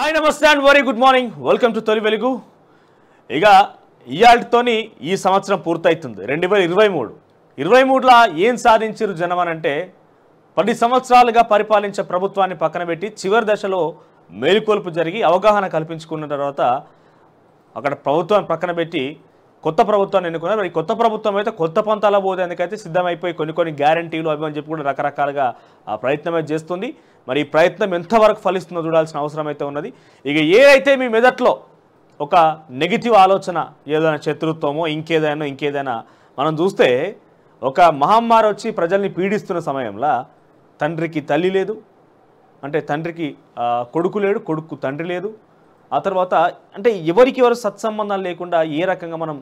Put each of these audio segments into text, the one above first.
Hi నమస్తే and very good morning. Welcome to తొలి వెలుగు. ఇక ఇయాల్టితోని ఈ సంవత్సరం పూర్తవుతుంది 2023లో ఏం సాధించారు జనం అని అంటే 10 సంవత్సరాలుగా పరిపాలించే ప్రభుత్వాన్ని పక్కన పెట్టి చివరి దశలో మేలుకొల్పు జరిగి అవగాహన కల్పించుకున్న తర్వాత అక్కడ ప్రభుత్వాన్ని పక్కన పెట్టి కొత్త ప్రభుత్వాన్ని ఎన్నుకున్నారు. మరి కొత్త ప్రభుత్వం అయితే కొత్త పంతాల పోదేందుకైతే సిద్ధమైపోయి కొన్ని గ్యారంటీలు అవి అని చెప్పి కూడా రకరకాలుగా ఆ ప్రయత్నం అయితే చేస్తుంది. మరి ఈ ప్రయత్నం ఎంతవరకు ఫలిస్తుందో చూడాల్సిన అవసరం అయితే ఉన్నది. ఇక ఏదైతే మీ మెదట్లో ఒక నెగిటివ్ ఆలోచన ఏదైనా శత్రుత్వమో ఇంకేదైనా మనం చూస్తే ఒక మహమ్మారి వచ్చి ప్రజల్ని పీడిస్తున్న సమయంలో తండ్రికి తల్లి లేదు, అంటే తండ్రికి కొడుకు లేడు, కొడుకు తండ్రి లేదు. ఆ తర్వాత అంటే ఎవరు సత్సంబంధాలు లేకుండా ఏ రకంగా మనం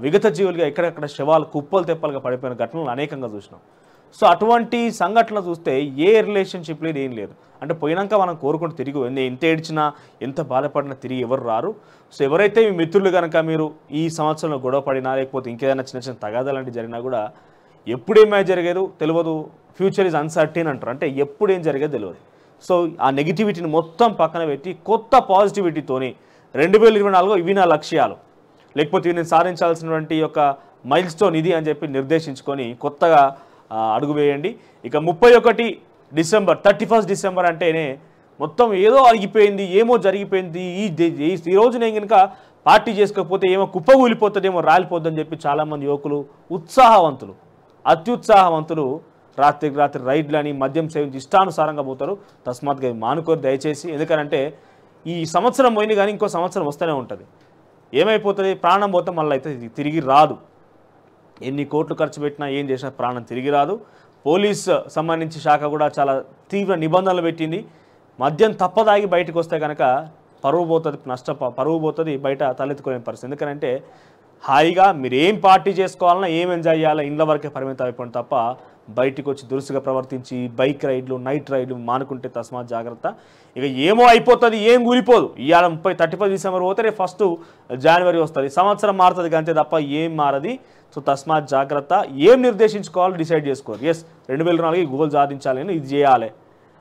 విగత జీవులుగా ఎక్కడెక్కడ శవాలు కుప్పలు తెప్పలుగా పడిపోయిన ఘటనలు అనేకంగా చూసినాం. సో అటువంటి సంఘటనలు చూస్తే ఏ రిలేషన్షిప్ లేదు, ఏం లేదు. అంటే పోయినాక మనం కోరుకుంటూ తిరిగి ఎంత ఏడ్చినా ఎంత బాధపడినా తిరిగి ఎవరు రారు. సో ఎవరైతే మీ మిత్రులు కనుక మీరు ఈ సంవత్సరంలో గొడవ పడినా లేకపోతే ఇంకేదైనా చిన్న తగాదాలు లాంటివి జరిగినా కూడా ఎప్పుడేమై జరిగేదో తెలియదు. ఫ్యూచర్ ఈజ్ అన్సర్టైన్ అంటారు, అంటే ఎప్పుడు ఏం జరిగేదో తెలియదు. సో ఆ నెగిటివిటీని మొత్తం పక్కన పెట్టి కొత్త పాజిటివిటీతోని 2024 ఇవి నా లక్ష్యాలు, లేకపోతే ఇవి నేను సాధించాల్సినటువంటి యొక్క మైల్ స్టోన్ ఇది అని చెప్పి నిర్దేశించుకొని కొత్తగా అడుగు వేయండి. ఇక 31 డిసెంబర్ అంటేనే మొత్తం ఏదో అరిగిపోయింది, ఏమో జరిగిపోయింది. ఈ రోజు నేను కనుక పార్టీ చేసుకోకపోతే ఏమో కుప్పగూలిపోతుందేమో రాలిపోద్దని చెప్పి చాలామంది యువకులు అత్యుత్సాహవంతులు రాత్రికి రాత్రి రైడ్లని మద్యం సేవించి ఇష్టానుసారంగా పోతారు. తస్మాత్గా మానుకోరు దయచేసి. ఎందుకంటే ఈ సంవత్సరం పోయింది కానీ ఇంకో సంవత్సరం వస్తూనే ఉంటుంది. ఏమైపోతుంది, ప్రాణం పోతే మళ్ళీ అయితే తిరిగి రాదు. ఎన్ని కోట్లు ఖర్చు పెట్టినా ఏం చేసినా ప్రాణం తిరిగి రాదు. పోలీస్ సంబంధించి శాఖ కూడా చాలా తీవ్ర నిబంధనలు పెట్టింది. మద్యం తప్పదాగి బయటకు వస్తే కనుక పరువు పోతుంది, బయట తలెత్తుకునే పరిస్థితి. ఎందుకంటే హాయిగా మీరు ఏం పార్టీ చేసుకోవాలన్నా ఏం ఎంజాయ్ చేయాలో ఇండ్ల వరకే పరిమితం అయిపోయింది తప్ప బయటికి వచ్చి దురుసుగా ప్రవర్తించి బైక్ రైడ్లు నైట్ రైడ్లు మానుకుంటే తస్మాత్ జాగ్రత్త. ఇక ఏమో అయిపోతుంది, ఏం కూలిపోదు. ఇవాళ 31 డిసెంబర్ పోతే రేపు 1 జనవరి వస్తుంది. సంవత్సరం మారుతుంది అంతే తప్ప ఏం మారది. సో తస్మాత్ జాగ్రత్త. ఏం నిర్దేశించుకోవాలో డిసైడ్ చేసుకోవాలి. 2024 గోల్ సాధించాలి, నేను ఇది చేయాలి.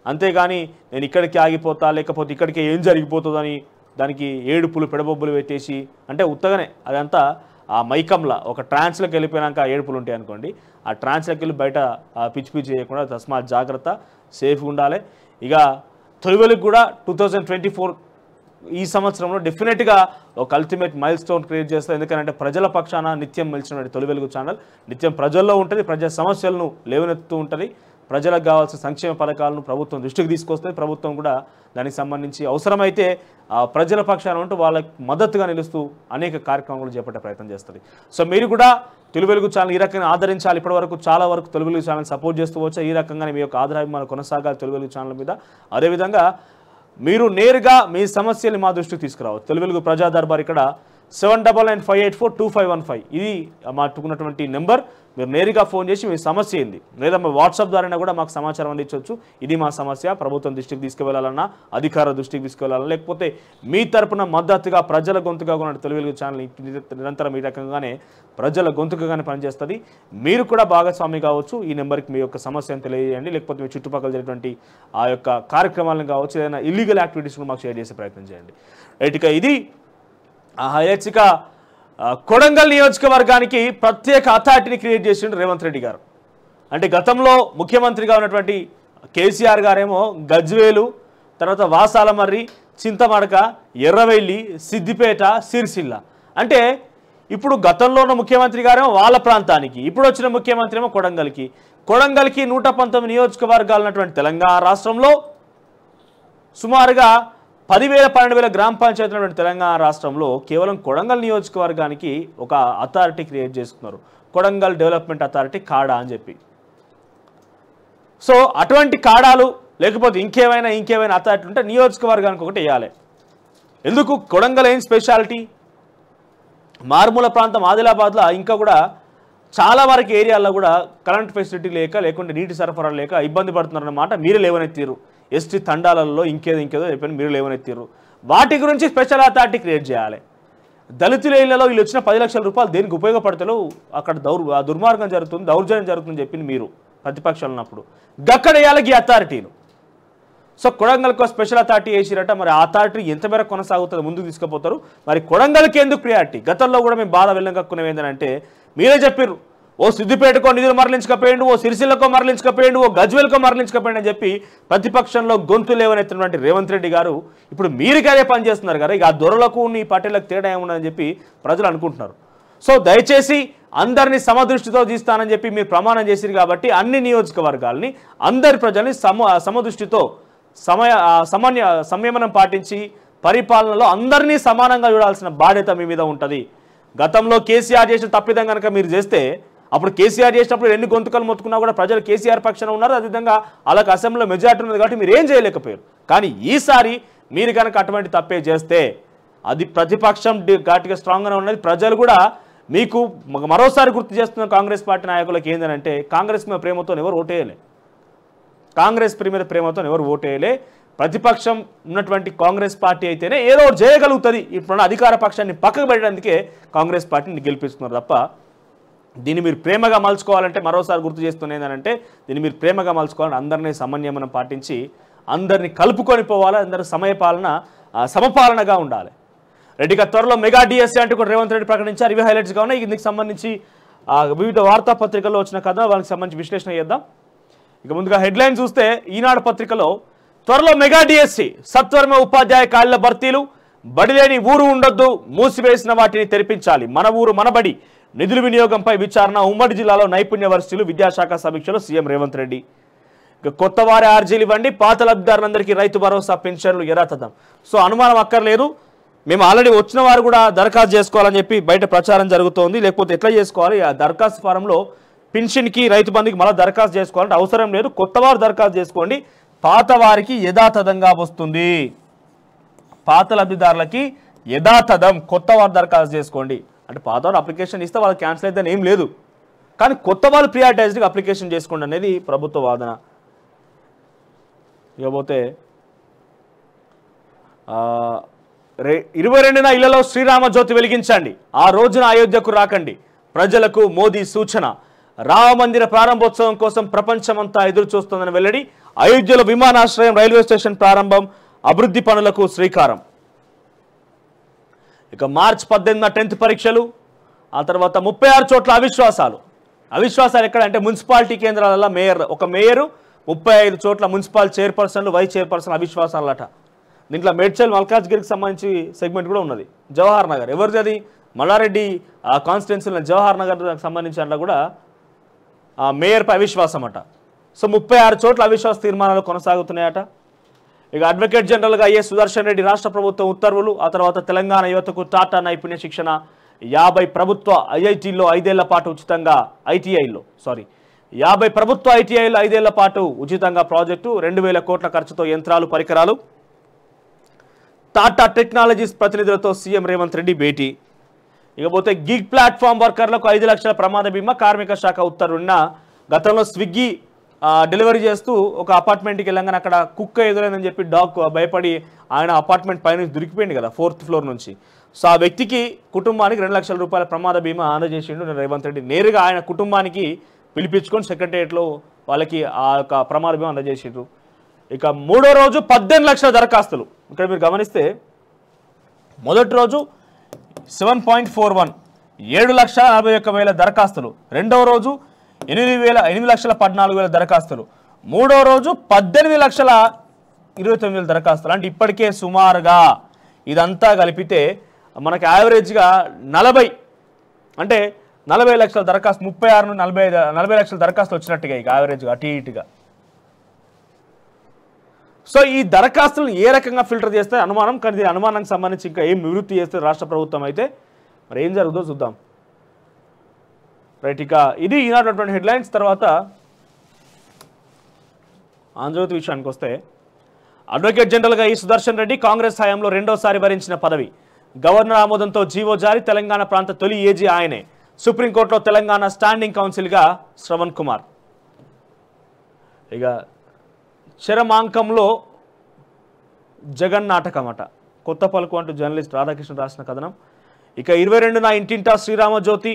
అంతేగాని నేను ఇక్కడికి ఆగిపోతా లేకపోతే ఇక్కడికి ఏం జరిగిపోతుందని దానికి ఏడుపులు పెడబొబ్బులు పెట్టేసి అంటే ఉత్తగానే అదంతా ఆ మైకంలా ఒక ట్రాన్స్లోకి వెళ్ళిపోయినాక ఏడుపులు ఉంటాయి అనుకోండి. ఆ ట్రాన్స్లోకి వెళ్ళి బయట పిచ్చి చేయకుండా తస్మాత్ జాగ్రత్త, సేఫ్గా ఉండాలి. ఇక తొలి వెలుగు కూడా 2024 ఈ సంవత్సరంలో డెఫినెట్గా ఒక అల్టిమేట్ మైల్ స్టోన్ క్రియేట్ చేస్తుంది. ఎందుకంటే ప్రజల పక్షాన నిత్యం మెలిచిన తొలి వెలుగు ఛానల్ నిత్యం ప్రజల్లో ఉంటుంది, ప్రజా సమస్యలను లేవనెత్తుతూ ఉంటుంది. ప్రజలకు కావాల్సిన సంక్షేమ పథకాలను ప్రభుత్వం దృష్టికి తీసుకొస్తుంది. ప్రభుత్వం కూడా దానికి సంబంధించి అవసరమైతే ప్రజల పక్షాన ఉంటూ వాళ్ళకి మద్దతుగా నిలుస్తూ అనేక కార్యక్రమాలు చేపట్టే ప్రయత్నం చేస్తుంది. సో మీరు కూడా తొలి వెలుగు ఛానల్ ఈ రకంగా ఆదరించాలి. ఇప్పటివరకు చాలా వరకు తొలి వెలుగు ఛానల్ సపోర్ట్ చేస్తూ వచ్చా. ఈ రకంగానే మీ యొక్క ఆదరాభిమానాలు కొనసాగాలి తొలి వెలుగు ఛానల్ మీద. అదేవిధంగా మీరు నేరుగా మీ సమస్యలు మా దృష్టికి తీసుకురావచ్చు. తొలి వెలుగు ప్రజా దర్బార్ ఇక్కడ 7995842515 ఇది మాకున్నటువంటి నెంబర్. మీరు నేరుగా ఫోన్ చేసి మీ సమస్య ఏంది లేదా మా వాట్సాప్ ద్వారా కూడా మాకు సమాచారం అందించవచ్చు. ఇది మా సమస్య ప్రభుత్వం దృష్టికి తీసుకువెళ్ళాలన్నా, అధికార దృష్టికి తీసుకువెళ్ళాలన్నా, లేకపోతే మీ తరపున మద్దతుగా ప్రజల గొంతుగా ఉన్న తొలి వెలుగు ఛానల్ నిరంతరం ఈ రకంగానే ప్రజల గొంతుకగానే పనిచేస్తుంది. మీరు కూడా భాగస్వామి కావచ్చు. ఈ నెంబర్కి మీ యొక్క సమస్యను తెలియజేయండి. లేకపోతే మీ చుట్టుపక్కల జరిగినటువంటి ఆ యొక్క కార్యక్రమాలను కావచ్చు, ఏదైనా ఇల్లీగల్ యాక్టివిటీస్ కూడా మాకు షేర్ చేసే ప్రయత్నం చేయండి. రైట్, ఇక ఇది హైలైట్స్. కొడంగల్ నియోజకవర్గానికి ప్రత్యేక అథారిటీని క్రియేట్ చేసిండు రేవంత్ రెడ్డి గారు. అంటే గతంలో ముఖ్యమంత్రిగా ఉన్నటువంటి కేసీఆర్ గారేమో గజ్వేలు, తర్వాత వాసాలమర్రి, చింతమడక, ఎర్రవెల్లి, సిద్దిపేట, సిరిసిల్ల. అంటే ఇప్పుడు గతంలో ఉన్న ముఖ్యమంత్రి గారేమో వాళ్ళ ప్రాంతానికి, ఇప్పుడు వచ్చిన ముఖ్యమంత్రి ఏమో కొడంగల్కి 119 నియోజకవర్గాలు ఉన్నటువంటి తెలంగాణ రాష్ట్రంలో సుమారుగా 10,000-12,000 గ్రామ పంచాయతీలు ఉన్నటువంటి తెలంగాణ రాష్ట్రంలో కేవలం కొడంగల్ నియోజకవర్గానికి ఒక అథారిటీ క్రియేట్ చేసుకున్నారు. కొడంగల్ డెవలప్మెంట్ అథారిటీ కాడా అని చెప్పి. సో అటువంటి కాడాలు లేకపోతే ఇంకేమైనా అథారిటీ ఉంటే నియోజకవర్గానికి ఒకటి వేయాలి. ఎందుకు కొడంగల్ ఏం స్పెషాలిటీ? మారుమూల ప్రాంతం ఆదిలాబాద్లో ఇంకా కూడా చాలా వరకు ఏరియాల్లో కూడా కరెంట్ ఫెసిలిటీ లేకుంటే నీటి సరఫరా లేక ఇబ్బంది పడుతున్నారన్నమాట. మీరే లేవనెత్తారు. ఎస్టీ తండాలలో ఇంకేదో చెప్పాను, మీరు లేవనెత్తారు. వాటి గురించి స్పెషల్ అథారిటీ క్రియేట్ చేయాలి. దళితుల ఇళ్లలో వీళ్ళు వచ్చిన 10 లక్షల రూపాయలు దేనికి ఉపయోగపడతారో అక్కడ దుర్మార్గం జరుగుతుంది, దౌర్జన్యం జరుగుతుందని చెప్పింది మీరు ప్రతిపక్షాలు ఉన్నప్పుడు. గక్కడ వేయాలి ఈ అథారిటీలు. సో కొడంగల్కు స్పెషల్ అథారిటీ వేసిరట. మరి ఆ అథారిటీ ఎంత మేరకు కొనసాగుతుందో ముందుకు తీసుకుపోతారు. మరి కొడంగల్కి ఎందుకు ప్రియారిటీ? గతంలో కూడా మేము బాధ వెళ్ళకక్కునేవి ఏంటంటే మీరే చెప్పారు, ఓ సిద్దిపేటకో నిధులు మరలించకపోయిండు, ఓ సిరిసిల్లకో మరలించకపోయిండు, ఓ గజ్వేల్కో మరలించకపోయిండు అని చెప్పి ప్రతిపక్షంలో గొంతు లేవనెత్తినటువంటి రేవంత్ రెడ్డి గారు ఇప్పుడు మీరు అదే పని చేస్తున్నారు కదా. ఇక ఆ దొరలకు ఈ పటేళ్లకు తేడా ఏమున్నదని చెప్పి ప్రజలు అనుకుంటున్నారు. సో దయచేసి అందరినీ సమదృష్టితో తీస్తానని చెప్పి మీరు ప్రమాణం చేసిరు కాబట్టి అన్ని నియోజకవర్గాల్ని అందరి ప్రజల్ని సమదృష్టితో సంయమనం పాటించి పరిపాలనలో అందరినీ సమానంగా చూడాల్సిన బాధ్యత మీ మీద ఉంటుంది. గతంలో కేసీఆర్ చేసిన తప్పిదం కనుక మీరు చేస్తే అప్పుడు కేసీఆర్ చేసినప్పుడు ఎన్ని గొంతుకలు మొత్తుకున్నా కూడా ప్రజలు కేసీఆర్ పక్షాన ఉన్నారు. అదేవిధంగా వాళ్ళకి అసెంబ్లీలో మెజార్టీ ఉన్నది కాబట్టి మీరు ఏం చేయలేకపోయారు. కానీ ఈసారి మీరు కనుక అటువంటి తప్పే చేస్తే అది ప్రతిపక్షం ఘాటుగా స్ట్రాంగ్గానే ఉన్నది. ప్రజలు కూడా మీకు మరోసారి గుర్తు చేస్తున్న కాంగ్రెస్ పార్టీ నాయకులకు ఏంటంటే కాంగ్రెస్ మీద ప్రేమతో ఎవరు ఓటేయలే, కాంగ్రెస్ మీద ప్రేమతో ఎవరు ఓటేయలే. ప్రతిపక్షం ఉన్నటువంటి కాంగ్రెస్ పార్టీ అయితేనే ఏదో చేయగలుగుతుంది. ఇప్పుడున్న అధికార పక్షాన్ని పక్కకు పెట్టడానికే కాంగ్రెస్ పార్టీని గెలిపిస్తున్నారు తప్ప దీన్ని మీరు ప్రేమగా మలుచుకోవాలంటే మరోసారి గుర్తు చేస్తున్న ఏంటంటే దీన్ని మీరు ప్రేమగా మలుచుకోవాలని అందరినీ సమన్వయం పాటించి అందరినీ కలుపుకొని పోవాలి. అందరూ సమపాలనగా ఉండాలి. రెడ్డిగా త్వరలో మెగా డిఎస్సీ అంటూ కూడా రేవంత్ రెడ్డి ప్రకటించారు. ఇవి హైలైట్స్గా ఉన్నాయి. ఇందుకు సంబంధించి వివిధ వార్తాపత్రికల్లో వచ్చిన కథ వాళ్ళకి సంబంధించి విశ్లేషణ చేద్దాం. ఇక ముందుగా హెడ్లైన్ చూస్తే ఈనాడు పత్రికలో త్వరలో మెగా డిఎస్సీ, సత్వరమే ఉపాధ్యాయ ఖాళీల భర్తీలు, బడిలేని ఊరు ఉండొద్దు, మూసివేసిన వాటిని తెరిపించాలి, మన ఊరు మనబడి, నిధుల వినియోగంపై విచారణ, ఉమ్మడి జిల్లాలో నైపుణ్య వర్సిటీలు విద్యాశాఖ సమీక్షలో సీఎం రేవంత్ రెడ్డి. ఇక కొత్త వారి ఆర్జీలు ఇవ్వండి, పాత లబ్ధిదారులందరికీ రైతు భరోసా పెన్షన్లు యథాతథం. సో అనుమానం అక్కర్లేదు, మేము ఆల్రెడీ వచ్చిన వారు కూడా దరఖాస్తు చేసుకోవాలని చెప్పి బయట ప్రచారం జరుగుతోంది. లేకపోతే ఎట్లా చేసుకోవాలి? ఆ దరఖాస్తు ఫారంలో పెన్షన్కి రైతు బంధుకి మళ్ళీ దరఖాస్తు చేసుకోవాలంటే అవసరం లేదు. కొత్త వారు దరఖాస్తు చేసుకోండి, పాత వారికి యథాతథంగా వస్తుంది. పాత లబ్ధిదారులకి యథాతథం, కొత్త వారు దరఖాస్తు చేసుకోండి. అంటే పాత వారు అప్లికేషన్ ఇస్తే వాళ్ళకి క్యాన్సిల్ అయితే ఏం లేదు, కానీ కొత్త వాళ్ళు ప్రియారిటైజ్డ్గా అప్లికేషన్ చేసుకోండి అనేది ప్రభుత్వ వాదన. ఇకపోతే 22న ఇళ్లలో శ్రీరామ జ్యోతి వెలిగించండి, ఆ రోజున అయోధ్యకు రాకండి, ప్రజలకు మోదీ సూచన. రామ మందిర ప్రారంభోత్సవం కోసం ప్రపంచమంతా ఎదురు చూస్తోందని వెల్లడి. అయోధ్యలో విమానాశ్రయం, రైల్వే స్టేషన్ ప్రారంభం, అభివృద్ధి పనులకు శ్రీకారం. ఇక మార్చి 18న 10th పరీక్షలు, ఆ తర్వాత 36 చోట్ల అవిశ్వాసాలు ఎక్కడ అంటే మున్సిపాలిటీ కేంద్రాలలో ఒక మేయరు 35 చోట్ల మున్సిపల్ చైర్పర్సన్లు, వైస్ చైర్పర్సన్ అవిశ్వాసాలట. దీంట్లో మేడ్చల్ మల్కాజ్గిరికి సంబంధించి సెగ్మెంట్ కూడా ఉన్నది. జవహర్ నగర్ ఎవరిది? అది మల్లారెడ్డి కాన్స్టిట్యున్సీలో జవహర్ నగర్ సంబంధించి అట్లా కూడా మేయర్పై అవిశ్వాసం అట. సో 36 చోట్ల అవిశ్వాస తీర్మానాలు కొనసాగుతున్నాయట. ఇక అడ్వకేట్ జనరల్గా ఐఏఎస్ సుదర్శన్ రెడ్డి రాష్ట్ర ప్రభుత్వం ఉత్తర్వులు. ఆ తర్వాత తెలంగాణ యువతకు టాటా నైపుణ్య శిక్షణ, 50 ప్రభుత్వ ఐఐటీల్లో 5 ఏళ్ల పాటు ఉచితంగా, 50 ప్రభుత్వ ఐటీఐలో 5 ఏళ్ల పాటు ఉచితంగా ప్రాజెక్టు, 2000 కోట్ల ఖర్చుతో యంత్రాలు పరికరాలు. టాటా టెక్నాలజీస్ ప్రతినిధులతో సీఎం రేవంత్ రెడ్డి భేటీ. ఇకపోతే గిగ్ ప్లాట్ఫామ్ వర్కర్లకు 5 లక్షల ప్రమాద బీమా, కార్మిక శాఖ ఉత్తర్వున్న. గతంలో స్విగ్గీ డెలివరీ చేస్తూ ఒక అపార్ట్మెంట్కి వెళ్ళగానే అక్కడ కుక్క ఎదురైందని చెప్పి డాగ్ భయపడి ఆయన అపార్ట్మెంట్ పైన దొరికిపోయింది కదా 4th ఫ్లోర్ నుంచి. సో ఆ వ్యక్తికి కుటుంబానికి 2 లక్షల రూపాయల ప్రమాద బీమా అందజేసిండు రేవంత్ రెడ్డి. నేరుగా ఆయన కుటుంబానికి పిలిపించుకొని సెక్రటేరియట్లో వాళ్ళకి ఆ యొక్క ప్రమాద బీమా అందజేసిండ్రు. ఇక 3వ రోజు 18 లక్షల దరఖాస్తులు. ఇక్కడ మీరు గమనిస్తే మొదటి రోజు 7.41 7,41,000 దరఖాస్తులు, 2వ రోజు 8,14,000 దరఖాస్తులు, 3వ రోజు 18,29,000 దరఖాస్తులు. అంటే ఇప్పటికే సుమారుగా ఇదంతా కలిపితే మనకి యావరేజ్గా 40 అంటే 40 లక్షల దరఖాస్తు, 36 నుండి 40 లక్షల దరఖాస్తులు వచ్చినట్టుగా ఇక యావరేజ్గా అటు ఇటుగా. సో ఈ దరఖాస్తులను ఏ రకంగా ఫిల్టర్ చేస్తే అనుమానం, కానీ దీని అనుమానానికి సంబంధించి ఇంకా ఏం నివృత్తి చేస్తే రాష్ట్ర ప్రభుత్వం అయితే మరి ఏం జరుగుతుందో చూద్దాం. రైట్, ఇక ఇది ఈనాటి హెడ్లైన్స్. తర్వాత ఆంధ్రజ్యోతి విషయానికి వస్తే అడ్వకేట్ జనరల్గా ఈ సుదర్శన్ రెడ్డి కాంగ్రెస్ హయాంలో 2వసారి భరించిన పదవి. గవర్నర్ ఆమోదంతో జీవో జారీ, తెలంగాణ ప్రాంత తొలి ఏజీ ఆయనే. సుప్రీంకోర్టులో తెలంగాణ స్టాండింగ్ కౌన్సిల్గా శ్రవణ్ కుమార్. ఇక చరమాంకంలో జగన్ నాటకం అట, కొత్త పలుకు అంటూ జర్నలిస్ట్ రాధాకృష్ణ రాసిన కథనం. ఇక 22న ఇంటింటా శ్రీరామ జ్యోతి.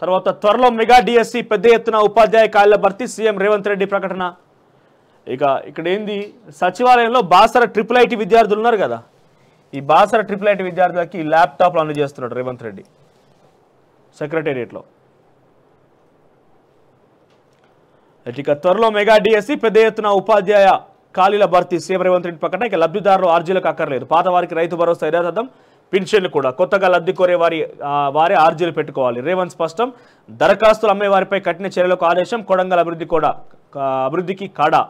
తర్వాత త్వరలో మెగా డిఎస్సీ, పెద్ద ఎత్తున ఉపాధ్యాయ ఖాళీల భర్తీ, సీఎం రేవంత్ రెడ్డి ప్రకటన. ఇక్కడ ఏంది, సచివాలయంలో బాసర IIIT విద్యార్థులు ఉన్నారు కదా, ఈ బాసర IIIT విద్యార్థులకి ల్యాప్టాప్లు అందజేస్తున్నాడు రేవంత్ రెడ్డి సెక్రటేరియట్లో. ఇక త్వరలో మెగా డిఎస్సి, పెద్ద ఎత్తున ఉపాధ్యాయ ఖాళీల భర్తీ, సీఎం రేవంత్ రెడ్డి ప్రకటన. ఇక లబ్ధిదారులు ఆర్జీలకు అక్కర్లేదు, పాత వారికి రైతు భరోసా యథాతథం, పింఛన్లు కూడా కొత్తగా లబ్ధి కోరే వారే ఆర్జీలు పెట్టుకోవాలి, రేవంత్ స్పష్టం. దరఖాస్తులు అమ్మే వారిపై కఠిన చర్యలకు ఆదేశం, కొడంగల్ అభివృద్ధికి కాడా.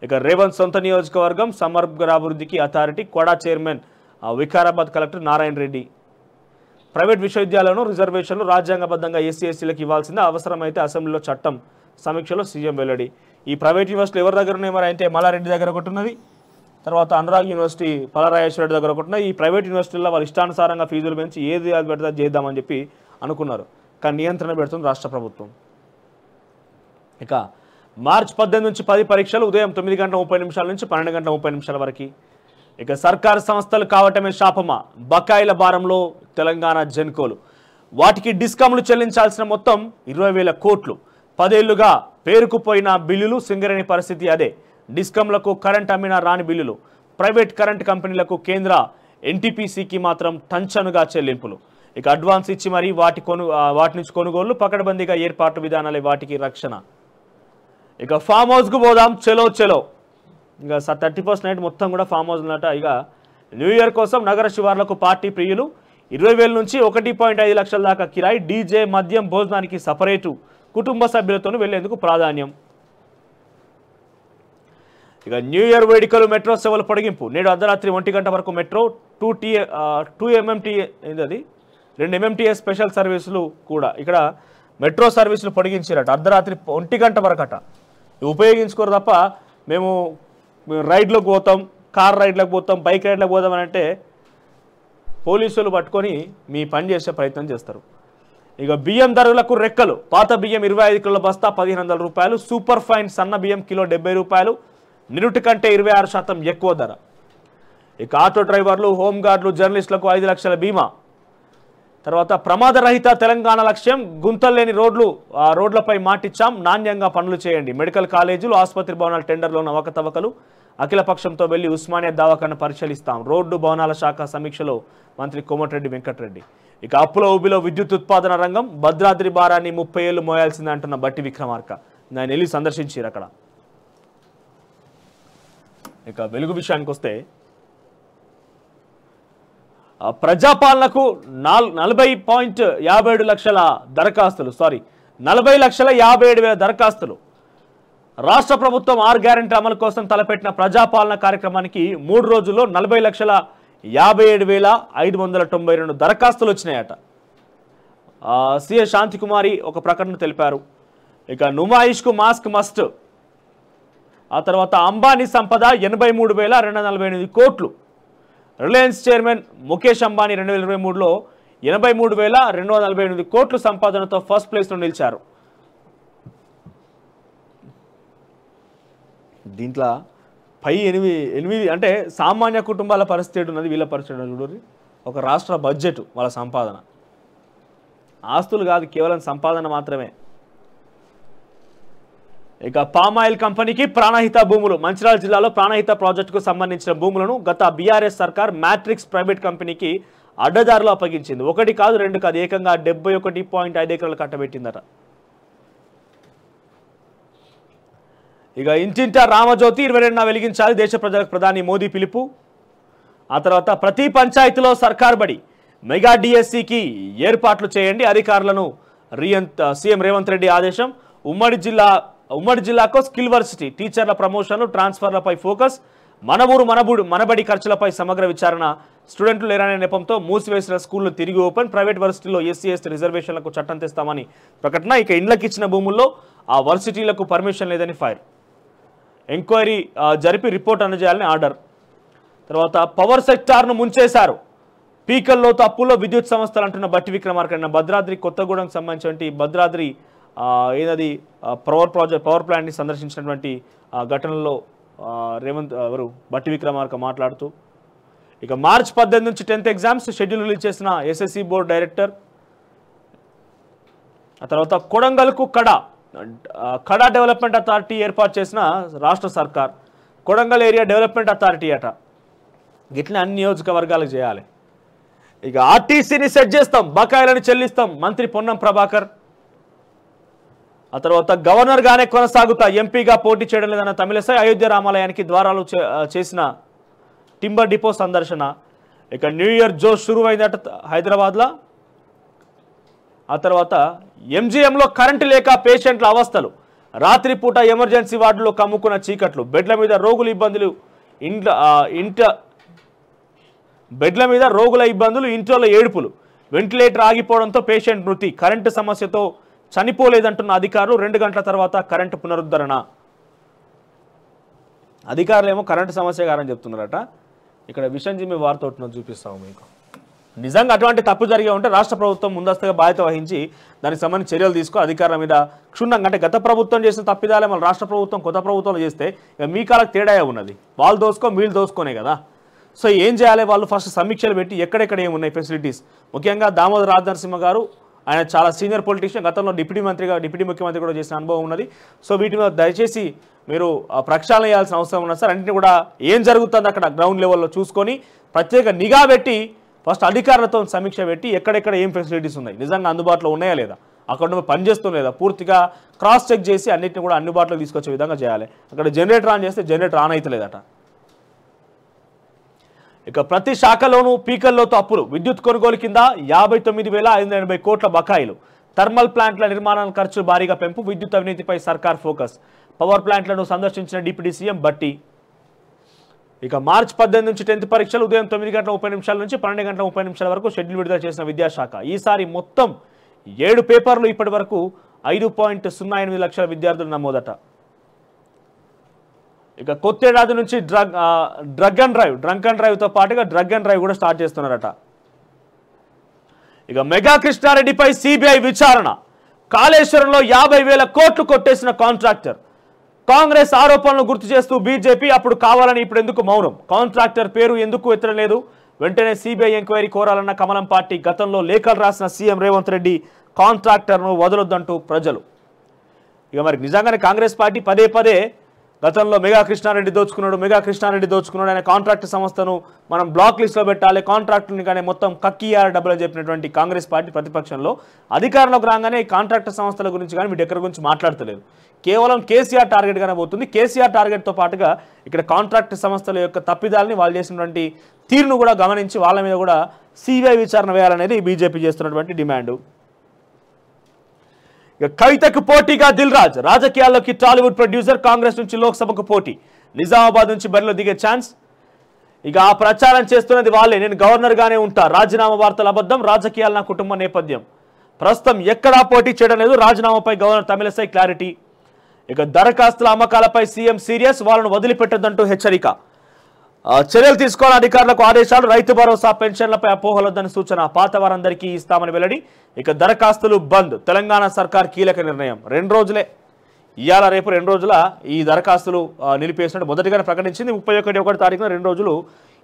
ఇక రేవంత్ సొంత నియోజకవర్గం సమగ్రాభివృద్ధికి authority, KADA chairman Vikarabad collector Narayana Reddy. Private విశ్వవిద్యాలయంలో రిజర్వేషన్లు రాజ్యాంగబద్ధంగా ఎస్సీలకు ఇవ్వాల్సిందే, అవసరమైతే అసెంబ్లీలో చట్టం సమీక్షలో సీఎం వెల్లడి. ఈ ప్రైవేట్ యూనివర్సిటీలు ఎవరి దగ్గర ఉన్నాయి మరి అంటే మల్లారెడ్డి దగ్గర ఒకటి ఉన్నది, తర్వాత అనురాగ్ యూనివర్సిటీ పలరాజేశ్వర రెడ్డి దగ్గర ఒకటి ఉన్నది. ఈ ప్రైవేట్ యూనివర్సిటీల్లో వాళ్ళు ఇష్టానుసారంగా ఫీజులు పెంచి ఏది అది పెడతా చేద్దామని చెప్పి అనుకున్నారు, కానీ నియంత్రణ పెడుతుంది రాష్ట్ర ప్రభుత్వం. ఇక మార్చి 18 నుంచి 10 పరీక్షలు, ఉదయం 9:30 నుంచి 12:30 వరకు. ఇక సర్కారు సంస్థలు కావటమే శాపమా, బకాయిల భారంలో తెలంగాణ జెన్కోలు. వాటికి డిస్కామ్లు చెల్లించాల్సిన మొత్తం 20,000 కోట్లు. 10 ఏళ్లుగా పేరుకుపోయిన బిల్లులు, సింగరేణి పరిస్థితి అదే. డిస్కామ్లకు కరెంట్ అమ్మినా రాని బిల్లులు, ప్రైవేట్ కరెంట్ కంపెనీలకు కేంద్ర ఎన్టీపీసీకి మాత్రం టంచనుగా చెల్లింపులు. ఇక అడ్వాన్స్ ఇచ్చి మరీ వాటి నుంచి కొనుగోళ్లు, పకడ్బందీగా ఏర్పాటు విధానాలే వాటికి రక్షణ. ఇక ఫామ్ హౌస్కు పోదాం చెలో చెలో. ఇక 30% నైట్ మొత్తం కూడా ఫామ్ హౌస్ ఉన్నట. ఇక న్యూ ఇయర్ కోసం నగర శివార్లకు పార్టీ ప్రియులు, 20,000 నుంచి 1.5 లక్షల దాకా కిరాయి, డీజే, మద్యం, భోజనానికి సపరేటు, కుటుంబ సభ్యులతో వెళ్లేందుకు ప్రాధాన్యం. ఇక న్యూ ఇయర్ వేడుకలు, మెట్రో సేవలు పొడిగింపు. నేడు అర్ధరాత్రి 1 గంట వరకు మెట్రో, 2 MMTS స్పెషల్ సర్వీసులు కూడా. ఇక్కడ మెట్రో సర్వీసులు పొడిగించారట, అర్ధరాత్రి 1 గంట వరకు అట. ఉపయోగించుకోరు తప్ప మేము రైడ్లకు పోతాం, కార్ రైడ్లకు పోతాం, బైక్ రైడ్లకు పోతాం అని అంటే పోలీసులు పట్టుకొని మీ పని చేసే ప్రయత్నం చేస్తారు. ఇక బియ్యం ధరలకు రెక్కలు. పాత బియ్యం 25 కిలోల బస్తా 1,500 రూపాయలు, సూపర్ ఫైన్ సన్న బియ్యం కిలో 70 రూపాయలు, నిరుటి కంటే 26% ఎక్కువ ధర. ఇక ఆటో డ్రైవర్లు, హోంగార్డులు, జర్నలిస్టులకు 5 లక్షల బీమా. తర్వాత ప్రమాదరహిత తెలంగాణ లక్ష్యం, గుంతల్లేని రోడ్లపై మాటిచ్చాం, నాణ్యంగా పనులు చేయండి. మెడికల్ కాలేజీలు, ఆసుపత్రి భవనాల టెండర్లోని అవకతవకలు, అఖిలపక్షంతో వెళ్లి ఉస్మానియా దవాఖాను పరిశీలిస్తాం. రోడ్డు భవనాల శాఖ సమీక్షలో మంత్రి కోమటిరెడ్డి వెంకటరెడ్డి. ఇక అప్పుల ఊబిలో విద్యుత్ ఉత్పాదన రంగం, భద్రాద్రి భారాన్ని 30 ఏళ్లు మోయాల్సిందే అంటున్న బట్టి విక్రమార్క. ఆయన వెళ్ళి సందర్శించారు అక్కడ. ఇక వెలుగు విషయానికి వస్తే, ప్రజాపాలనకు 40.57 లక్షల దరఖాస్తులు, 40,57,000 దరఖాస్తులు. రాష్ట్ర ప్రభుత్వం 6 గ్యారెంటీ అమలు కోసం తలపెట్టిన ప్రజాపాలన కార్యక్రమానికి 3 రోజుల్లో 40,57,592 దరఖాస్తులు వచ్చినాయట. సిఎస్ శాంతికుమారి ఒక ప్రకటన తెలిపారు. ఇక నుమాయిష్కు మాస్క్ మస్ట్. ఆ తర్వాత అంబానీ సంపద 83,248 కోట్లు. రిలయన్స్ చైర్మన్ ముఖేష్ అంబానీ 2023లో 83,248 కోట్లు సంపాదనతో ఫస్ట్ ప్లేస్లో నిలిచారు. దీంట్లో పై 8 అంటే సామాన్య కుటుంబాల పరిస్థితి ఉన్నది, వీళ్ళ పరిస్థితి చూడండి. ఒక రాష్ట్ర బడ్జెట్ వాళ్ళ సంపాదన, ఆస్తులు కాదు, కేవలం సంపాదన మాత్రమే. ఇక పామాయిల్ కంపెనీకి ప్రాణహిత భూములు. మంచిర్యాల జిల్లాలో ప్రాణహిత ప్రాజెక్టుకు సంబంధించిన భూములను గత బీఆర్ఎస్ సర్కార్ మ్యాట్రిక్స్ ప్రైవేట్ కంపెనీకి అడ్డదారులు అప్పగించింది. 1 కాదు 2 కాదు, ఏకంగా 71.5 ఎకరాలు కట్టబెట్టిందట. ఇక ఇంటింటా రామజ్యోతి 22న వెలిగించాలి, దేశ ప్రజలకు ప్రధాని మోదీ పిలుపు. ఆ తర్వాత ప్రతి పంచాయతీలో సర్కార్ బడి, మెగా డిఎస్సికి ఏర్పాట్లు చేయండి, అధికారులను సీఎం రేవంత్ రెడ్డి ఆదేశం. ఉమ్మడి జిల్లాకు స్కిల్ వర్సిటీ, టీచర్ల ప్రమోషన్లు, ట్రాన్స్ఫర్లపై ఫోకస్. మనబడి ఖర్చులపై సమగ్ర విచారణ. స్టూడెంట్లు లేరనే నెపంతో మూసివేసిన స్కూళ్లు తిరిగి ఓపెన్. ప్రైవేట్ వర్సిటీలో ఎస్సీ/ఎస్టీ రిజర్వేషన్లకు చట్టం తెస్తామని ప్రకటన. ఇక ఇండ్లకి ఇచ్చిన భూముల్లో ఆ వర్సిటీలకు పర్మిషన్ లేదని ఫైర్. ఎంక్వైరీ జరిపి రిపోర్ట్ అందజేయాలని ఆర్డర్. తర్వాత పవర్ సెక్టార్ను ముంచేశారు, పీకల్లో తప్పుల్లో విద్యుత్ సంస్థలు అంటున్న బట్టి విక్రమార్క. భద్రాద్రి కొత్తగూడెంకి సంబంధించినటువంటి భద్రాద్రి ఏదది పవర్ ప్లాంట్ని సందర్శించినటువంటి ఘటనలో బట్టి విక్రమార్క మాట్లాడుతూ, ఇక మార్చి 18 నుంచి 10th ఎగ్జామ్స్ షెడ్యూల్ రిలీజ్ చేసిన ఎస్ఎస్సి బోర్డు డైరెక్టర్. ఆ తర్వాత కొడంగల్కు కడ, కడా డెవలప్మెంట్ అథారిటీ ఏర్పాటు చేసిన రాష్ట్ర సర్కార్, కొడంగల్ ఏరియా డెవలప్మెంట్ అథారిటీ అట. ఇట్లా అన్ని నియోజకవర్గాలకు చేయాలి. ఇక ఆర్టీసీని సెట్ చేస్తాం, బకాయిలను చెల్లిస్తాం మంత్రి పొన్నం ప్రభాకర్. ఆ తర్వాత గవర్నర్గానే కొనసాగుతా, ఎంపీగా పోటీ చేయడం లేదన్న తమిళసై అయోధ్య రామాలయానికి ద్వారాలు చేసిన టింబర్ డిపో సందర్శన. ఇక న్యూ ఇయర్ జోష్ షురువైందట హైదరాబాద్లో. ఆ తర్వాత ఎంజీఎంలో కరెంటు లేక పేషెంట్ల అవస్థలు, రాత్రిపూట ఎమర్జెన్సీ వార్డులో కమ్ముకున్న చీకట్లు, బెడ్ల మీద రోగుల ఇబ్బందులు, ఇంట్లో ఏడుపులు, వెంటిలేటర్ ఆగిపోవడంతో పేషెంట్ మృతి, కరెంటు సమస్యతో చనిపోలేదంటున్న అధికారులు, 2 గంటల తర్వాత కరెంటు పునరుద్ధరణ. అధికారులు ఏమో కరెంటు సమస్య కారని చెప్తున్నారట. ఇక్కడ విషంజీమి వార్త ఒకటి చూపిస్తాము మీకు. నిజంగా అటువంటి తప్పు జరిగే ఉంటే రాష్ట్ర ప్రభుత్వం ముందస్తుగా బాధ్యత వహించి దానికి సంబంధించి చర్యలు తీసుకో, అధికారుల మీద క్షుణ్ణంగా. అంటే గత ప్రభుత్వం చేసిన తప్పిదాలే మన రాష్ట్ర ప్రభుత్వం కొత్త ప్రభుత్వాలు చేస్తే ఇక మీ కాలకు తేడా ఉన్నది. వాళ్ళు దోసుకో వీళ్ళు దోసుకోనే కదా. సో ఏం చేయాలి, వాళ్ళు ఫస్ట్ సమీక్షలు పెట్టి ఎక్కడెక్కడ ఏమున్నాయి ఫెసిలిటీస్. ముఖ్యంగా దామోదర్ రాజనరసింహ గారు, ఆయన చాలా సీనియర్ పొలిటీషియన్, గతంలో డిప్యూటీ ముఖ్యమంత్రి కూడా చేసిన అనుభవం ఉన్నది. సో వీటి మీద దయచేసి మీరు ప్రక్షాళన చేయాల్సిన అవసరం ఉన్నది సార్. అన్నింటినీ కూడా ఏం జరుగుతుంది అక్కడ గ్రౌండ్ లెవెల్లో చూసుకొని ప్రత్యేక నిఘా పెట్టి ఫస్ట్ అధికారులతో సమీక్ష పెట్టి ఎక్కడెక్కడ ఏం ఫెసిలిటీస్ ఉన్నాయి, నిజంగా అందుబాటులో ఉన్నాయా లేదా, అక్కడ పనిచేస్తున్నా లేదా పూర్తిగా క్రాస్ చెక్ చేసి అన్నింటినీ కూడా అందుబాటులోకి తీసుకొచ్చే విధంగా చేయాలి. అక్కడ జనరేటర్ ఆన్ చేస్తే జనరేటర్ ఆన్ అవుతలేదట. ఇక ప్రతి శాఖలోనూ పీకల్లోతో అప్పులు, విద్యుత్ కొనుగోలు కింద 59,580 కోట్ల బకాయిలు, థర్మల్ ప్లాంట్ల నిర్మాణాల ఖర్చులు భారీగా పెంపు, విద్యుత్ అవినీతిపై సర్కార్ ఫోకస్, పవర్ ప్లాంట్లను సందర్శించిన డిప్యూటీ సీఎం బట్టి. ఇక మార్చి 18 నుంచి 10th పరీక్షలు ఉదయం 9:30 నుంచి 12:30 వరకు షెడ్యూల్ విడుదల చేసిన విద్యాశాఖ. ఈసారి మొత్తం 7 పేపర్లు, ఇప్పటి వరకు 5.08 లక్షల విద్యార్థులు నమోదట. ఇక కొత్తేడాది నుంచి డ్రంక్ అండ్ డ్రైవ్తో పాటుగా డ్రగ్ అండ్ డ్రైవ్ కూడా స్టార్ట్ చేస్తున్నారట. ఇక మెగా కృష్ణారెడ్డిపై సిబిఐ విచారణ, కాళేశ్వరంలో 50,000 కోట్లు కొట్టేసిన కాంట్రాక్టర్, కాంగ్రెస్ ఆరోపణలు గుర్తు చేస్తూ బీజేపీ అప్పుడు కావాలని ఇప్పుడు ఎందుకు మౌనం, కాంట్రాక్టర్ పేరు ఎందుకు ఎత్తడం లేదు, వెంటనే సిబిఐ ఎంక్వైరీ కోరాలన్న కమలం పార్టీ, గతంలో లేఖలు రాసిన సీఎం రేవంత్ రెడ్డి కాంట్రాక్టర్ను వదలొద్దంటూ ప్రజలు. ఇక మరి నిజంగానే కాంగ్రెస్ పార్టీ పదే గతంలో మెగా కృష్ణారెడ్డి దోచుకున్నాడు అనే కాంట్రాక్ట్ సంస్థను మనం బ్లాక్ లిస్ట్లో పెట్టాలి, కాంట్రాక్టుని కానీ మొత్తం కక్కియాల డబ్బులు చెప్పినటువంటి కాంగ్రెస్ పార్టీ ప్రతిపక్షంలో అధికారంలోకి రాగానే ఈ కాంట్రాక్ట్ సంస్థల గురించి కానీ మీ దగ్గర గురించి మాట్లాడతలేదు. కేవలం కేసీఆర్ టార్గెట్గానే పోతుంది. కేసీఆర్ టార్గెట్తో పాటుగా ఇక్కడ కాంట్రాక్ట్ సంస్థల యొక్క తప్పిదాలని, వాళ్ళు చేసినటువంటి తీరును కూడా గమనించి వాళ్ళ మీద కూడా సిబిఐ విచారణ వేయాలనేది బీజేపీ చేస్తున్నటువంటి డిమాండ్. ఇక కవితకు పోటీగా దిల్ రాజ్, రాజకీయాల్లోకి టాలీవుడ్ ప్రొడ్యూసర్, కాంగ్రెస్ నుంచి లోక్సభకు పోటీ, నిజామాబాద్ నుంచి బరిలో దిగే ఛాన్స్. ఇక ఆ ప్రచారం చేస్తున్నది వాళ్ళే, నేను గవర్నర్గానే ఉంటా, రాజీనామా వార్తలు అబద్ధం, రాజకీయాల నా కుటుంబ నేపథ్యం, ప్రస్తుతం ఎక్కడా పోటీ చేయడం లేదు, రాజీనామాపై గవర్నర్ తమిళసై క్లారిటీ. ఇక దరఖాస్తుల అమ్మకాలపై సీఎం సీరియస్, వాళ్ళను వదిలిపెట్టొద్దంటూ హెచ్చరిక, చర్యలు తీసుకోవాలని అధికారులకు ఆదేశాలు, రైతు భరోసా పెన్షన్లపై అపోహలొద్దని సూచన, పాత వారందరికీ ఇస్తామని వెల్లడి. ఇక దరఖాస్తులు బంద్, తెలంగాణ సర్కార్ కీలక నిర్ణయం, 2 రోజులే, ఇవాళ రేపు 2 రోజుల ఈ దరఖాస్తులు నిలిపేసినట్టు మొదటిగానే ప్రకటించింది. 31 తారీఖున 2 రోజులు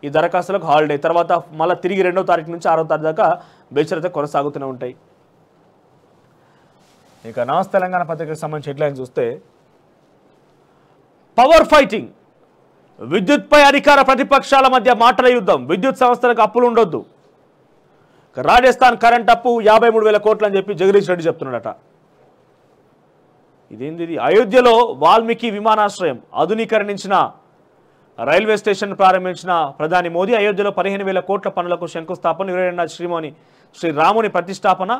ఈ దరఖాస్తులకు హాలిడే, తర్వాత మళ్ళీ తిరిగి 2వ తారీఖు నుంచి 6వ తారీఖు దాకా బేచరత కొనసాగుతూనే ఉంటాయి. ఇక నమస్తే తెలంగాణ పత్రికకు సంబంధించి హెడ్లైన్ చూస్తే, పవర్ ఫైటింగ్, విద్యుత్పై అధికార ప్రతిపక్షాల మధ్య మాటల యుద్ధం, విద్యుత్ సంస్థలకు అప్పులు ఉండొద్దు, రాజస్థాన్ కరెంట్ అప్పు 53,000 కోట్లు అని చెప్పి జగదీష్ రెడ్డి చెప్తున్నాడట. ఇదేంది, అయోధ్యలో వాల్మీకి విమానాశ్రయం ఆధునీకరించిన రైల్వే స్టేషన్ ప్రారంభించిన ప్రధాని మోదీ, అయోధ్యలో 15,000 కోట్ల పనులకు శంకుస్థాపన, 22 శ్రీ రాముని ప్రతిష్టాపన.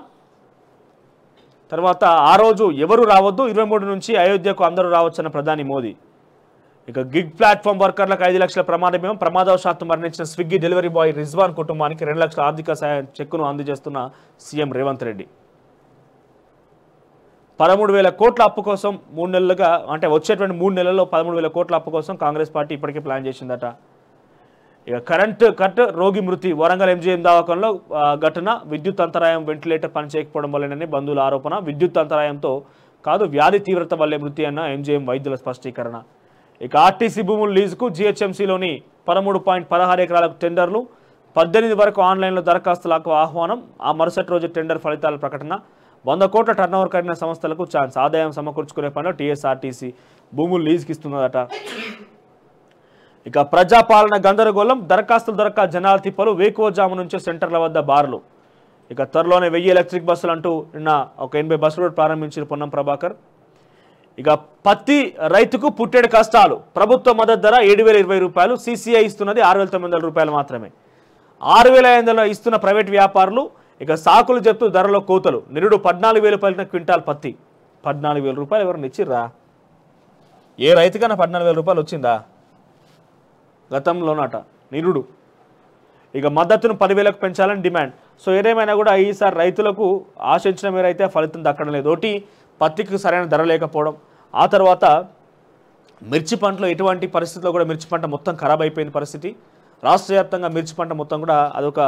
తర్వాత ఆ రోజు ఎవరు రావద్దు, 23 నుంచి అయోధ్యకు అందరూ రావచ్చన్న ప్రధాని మోదీ. ఇక గిగ్ ప్లాట్ఫామ్ వర్కర్లకు 5 లక్షల ప్రమాదం, ప్రమాదవశాత్తు మరణించిన స్విగ్గీ డెలివరీ బాయ్ రిజ్వాన్ కుటుంబానికి 2 లక్షల ఆర్థిక సాయం చెక్కును అందజేస్తున్న సీఎం రేవంత్ రెడ్డి. 13,000 కోట్ల అప్పు కోసం 3 నెలలుగా, అంటే వచ్చేటువంటి 3 నెలల్లో 13,000 కోట్ల అప్పు కోసం కాంగ్రెస్ పార్టీ ఇప్పటికే ప్లాన్ చేసిందట. ఇక కరెంటు కట్, రోగి మృతి, వరంగల్ ఎంజీఎం దవాఖానలో ఘటన, విద్యుత్ అంతరాయం, వెంటిలేటర్ పనిచేయకపోవడం వల్లనే బంధువుల ఆరోపణ, విద్యుత్ అంతరాయంతో కాదు వ్యాధి తీవ్రత వల్లే మృతి అన్న ఎంజీఎం వైద్యుల స్పష్టీకరణ. ఇక ఆర్టీసీ భూముల లీజుకు జీహెచ్ఎంసీలోని 13.16 ఎకరాలకు టెండర్లు, 18 వరకు ఆన్లైన్లో దరఖాస్తులకు ఆహ్వానం, ఆ మరుసటి రోజు టెండర్ ఫలితాల ప్రకటన, 100 కోట్ల టర్నోవర్ కలిగిన సంస్థలకు ఛాన్స్. ఆదాయం సమకూర్చుకునే పనిలో టీఎస్ఆర్టీసీ భూములు లీజుకి ఇస్తున్నదట. ఇక ప్రజాపాలన గందరగోళం, దరఖాస్తులు దొరక్క జనాల తిప్పలు, వేకువజాము నుంచే సెంటర్ల వద్ద బార్లు. ఇక త్వరలోనే 1000 ఎలక్ట్రిక్ బస్సులు అంటూ నిన్న ఒక 80 బస్సులు ప్రారంభించిన పొన్నం ప్రభాకర్. ఇక పత్తి రైతుకు పుట్టెడు కష్టాలు, ప్రభుత్వ మద్దతు ధర 7,020 రూపాయలు, సీసీఐ ఇస్తున్నది 6,900 రూపాయలు మాత్రమే. 6,500 ఇస్తున్న ప్రైవేట్ వ్యాపారులు. ఇక సాకులు చెప్తూ ధరలో కోతలు, నిరుడు 14,000 పలికిన క్వింటాల్ పత్తి. 14,000 రూపాయలు ఎవరిని ఇచ్చిర్రా? ఏ రైతుకన్నా 14,000 రూపాయలు వచ్చిందా గతంలోనట నిరుడు? ఇక మద్దతును 10,000కు పెంచాలని డిమాండ్. సో ఏదేమైనా కూడా ఈసారి రైతులకు ఆశించిన మేరైతే ఫలితం దక్కడం లేదు. ఒకటి పత్తికి సరైన ధర లేకపోవడం, ఆ తర్వాత మిర్చి పంటలో ఎటువంటి పరిస్థితుల్లో కూడా మిర్చి పంట మొత్తం ఖరాబ్ అయిపోయిన పరిస్థితి. రాష్ట్ర వ్యాప్తంగా మిర్చి పంట మొత్తం కూడా అదొక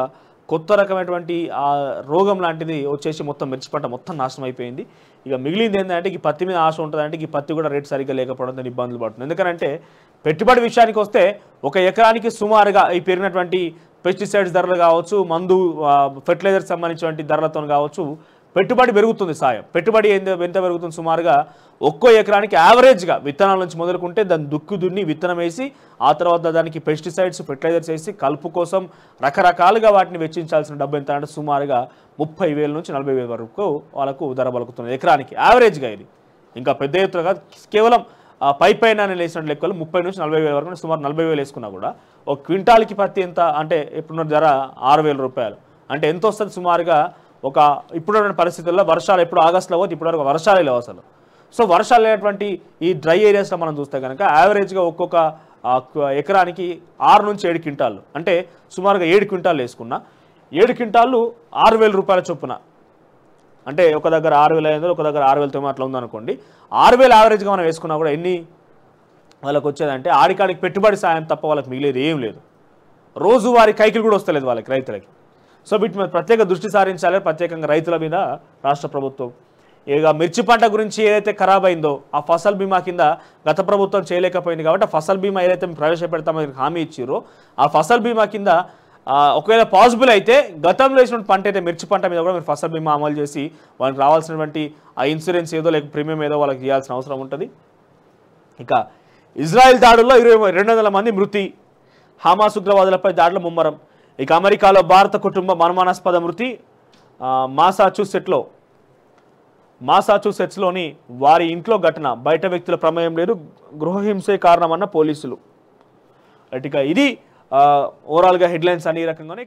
కొత్త రకమైనటువంటి ఆ రోగం లాంటిది వచ్చేసి మొత్తం మిర్చి పంట మొత్తం నాశనం అయిపోయింది. ఇక మిగిలింది ఏంటంటే ఈ పత్తి మీద ఆశ ఉంటుందంటే ఈ పత్తి కూడా రేటు సరిగ్గా లేకపోవడంతో ఇబ్బందులు పడుతుంది. ఎందుకంటే పెట్టుబడి విషయానికి వస్తే ఒక ఎకరానికి సుమారుగా ఈ పెరిగినటువంటి పెస్టిసైడ్స్ ధరలు కావచ్చు, మందు ఫెర్టిలైజర్స్ సంబంధించినటువంటి ధరలతో కావచ్చు పెట్టుబడి పెరుగుతుంది. పెట్టుబడి ఎంత పెరుగుతుంది? సుమారుగా ఒక్కో ఎకరానికి యావరేజ్గా విత్తనాల నుంచి మొదలుకుంటే దాన్ని దున్ని విత్తనం వేసి ఆ తర్వాత దానికి పెస్టిసైడ్స్ ఫెర్టిలైజర్స్ వేసి కలుపు కోసం రకరకాలుగా వాటిని వెచ్చించాల్సిన డబ్బు ఎంత అంటే సుమారుగా 30,000 నుంచి 40,000 వరకు వాళ్ళకు ధర పలుకుతుంది ఎకరానికి యావరేజ్గా. ఇది ఇంకా పెద్ద ఎత్తుగా కేవలం పైన వేసినట్టు లెక్కలు 30 నుంచి 40,000 వరకు, సుమారు 40,000 వేసుకున్నా కూడా ఒక క్వింటాల్కి పత్తి ఎంత అంటే ఇప్పుడున్న ధర 6,000 రూపాయలు. అంటే ఎంత వస్తుంది సుమారుగా? ఒక ఇప్పుడున్న పరిస్థితుల్లో వర్షాలు ఎప్పుడు ఆగస్టులో పోతే ఇప్పటివరకు వర్షాలే లేవు అసలు. సో వర్షాలు లేనటువంటి ఈ డ్రై ఏరియాస్లో మనం చూస్తే కనుక యావరేజ్గా ఒక్కొక్క ఎకరానికి 6 నుంచి 7 క్వింటాలు, అంటే సుమారుగా 7 క్వింటాలు వేసుకున్నా 7 క్వింటాలు 6,000 రూపాయల చొప్పున, అంటే ఒక దగ్గర 6,500 ఒక దగ్గర 6,900 అట్లా ఉందనుకోండి. 6,000 యావరేజ్గా మనం వేసుకున్నా కూడా ఎన్ని వాళ్ళకి వచ్చేదంటే ఆడికాడికి పెట్టుబడి సాయం తప్ప వాళ్ళకి మిగిలేదు ఏం లేదు. రోజువారీ కైకిలు కూడా వస్తలేదు వాళ్ళకి రైతులకి. సో వీటి మీద ప్రత్యేక దృష్టి సారించాలి, ప్రత్యేకంగా రైతుల మీద రాష్ట్ర ప్రభుత్వం. ఇక మిర్చి పంట గురించి ఏదైతే ఖరాబ్ అయిందో ఆ ఫసల్ బీమా కింద గత ప్రభుత్వం చేయలేకపోయింది కాబట్టి ఫసల్ బీమా ఏదైతే ప్రవేశపెడతామని హామీ ఇచ్చారో ఆ ఫసల్ బీమా కింద ఒకవేళ పాసిబుల్ అయితే గతంలో వేసినటువంటి పంట అయితే మిర్చి పంట మీద కూడా మీరు ఫసల్ బీమా అమలు చేసి వాళ్ళకి రావాల్సినటువంటి ఆ ఇన్సూరెన్స్ ఏదో లేక ప్రీమియం ఏదో వాళ్ళకి చేయాల్సిన అవసరం ఉంటుంది. ఇక ఇజ్రాయెల్ దాడుల్లో 200 మంది మృతి, హమాస్ ఉగ్రవాదులపై దాడుల ముమ్మరం. ఇక అమెరికాలో భారత కుటుంబం అనుమానాస్పద మృతి, మాసాచుసెట్స్లోని వారి ఇంట్లో ఘటన, బయట వ్యక్తుల ప్రమేయం లేదు, గృహహింసే కారణమన్న పోలీసులు. ఇక ఇది ఓవరాల్గా హెడ్లైన్స్ అన్ని రకంగానే.